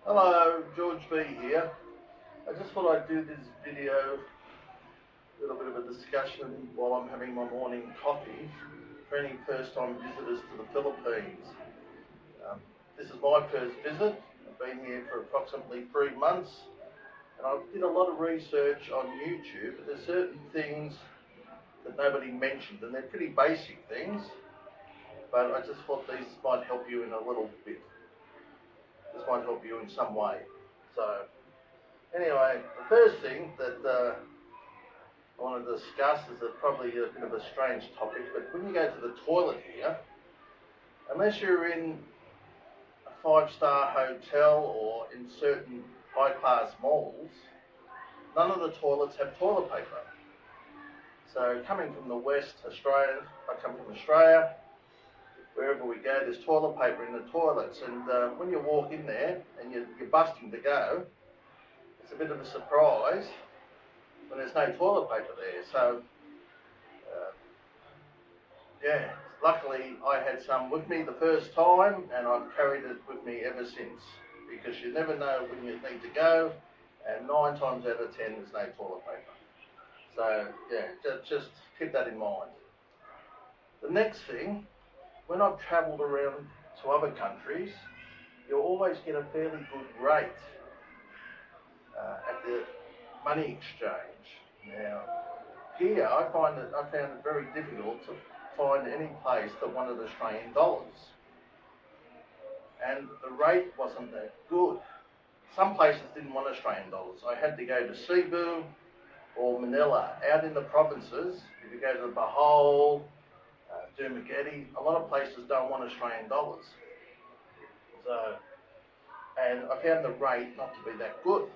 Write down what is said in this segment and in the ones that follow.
Hello, George B here. I just thought I'd do this video, a little bit of a discussion while I'm having my morning coffee for any first-time visitors to the Philippines. Um, this is my first visit. I've been here for approximately 3 months, and I did a lot of research on YouTube, but there's certain things that nobody mentioned, and they're pretty basic things, but I just thought these might help you in a little bit. This might help you in some way. So, anyway, the first thing that I want to discuss is probably a bit of a strange topic, but when you go to the toilet here, unless you're in a five-star hotel or in certain high-class malls, none of the toilets have toilet paper. So coming from the West, Australia, I come from Australia, wherever we go, there's toilet paper in the toilets, and when you walk in there and you're busting to go, it's a bit of a surprise when there's no toilet paper there. So, yeah, luckily I had some with me the first time, and I've carried it with me ever since, because you never know when you need to go, and 9 times out of 10 there's no toilet paper. So, yeah, just keep that in mind. The next thing, when I've travelled around to other countries, you'll always get a fairly good rate at the money exchange. Now, here I found it very difficult to find any place that wanted Australian dollars, and the rate wasn't that good. Some places didn't want Australian dollars. I had to go to Cebu or Manila. Out in the provinces, if you go to Bohol, Dumaguete, a lot of places don't want Australian dollars. So, and I found the rate not to be that good.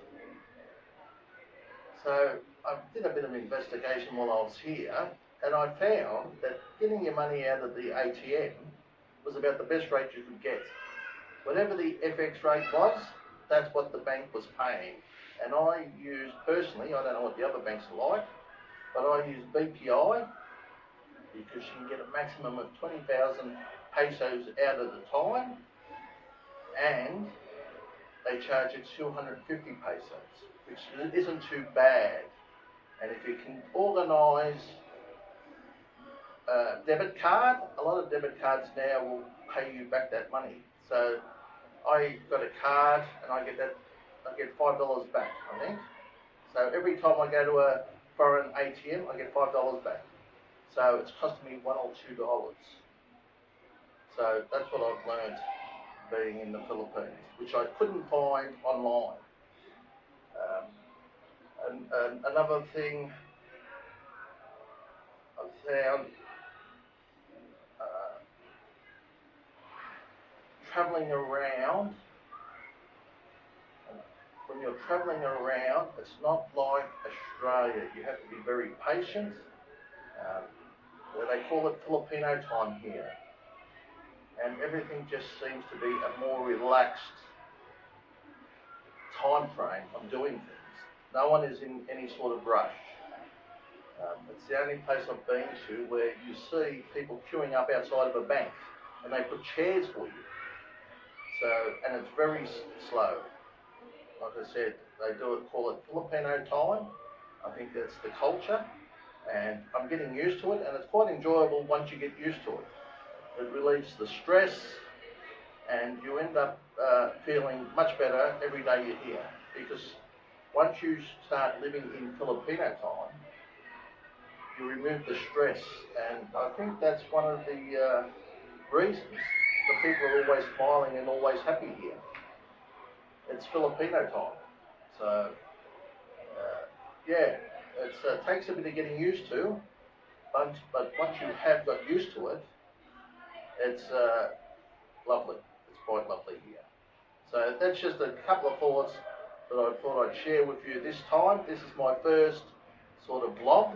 So I did a bit of investigation while I was here, and I found that getting your money out of the ATM was about the best rate you could get. Whatever the FX rate was, that's what the bank was paying. And I used, personally, I don't know what the other banks are like, but I used BPI because you can get a maximum of 20,000 pesos out at a time, and they charge you 250 pesos, which isn't too bad. And if you can organise a debit card, a lot of debit cards now will pay you back that money. So I got a card and I get $5 back, I think. So every time I go to a foreign ATM, I get $5 back. So it's costing me $1 or $2. So that's what I've learned being in the Philippines, which I couldn't find online. And another thing I've found, travelling around, when you're travelling around, it's not like Australia. You have to be very patient. They call it Filipino time here. And everything just seems to be a more relaxed time frame of doing things. No one is in any sort of rush. It's the only place I've been to where you see people queuing up outside of a bank, and they put chairs for you. So, and it's very slow. Like I said, they call it Filipino time. I think that's the culture, and I'm getting used to it, and it's quite enjoyable once you get used to it. It relieves the stress, and you end up feeling much better every day you're here, because once you start living in Filipino time, you remove the stress, and I think that's one of the reasons the people are always smiling and always happy here. It's Filipino time. So, yeah, it takes a bit of getting used to, but once you have got used to it, it's lovely. It's quite lovely here. So that's just a couple of thoughts that I thought I'd share with you this time. This is my first sort of vlog.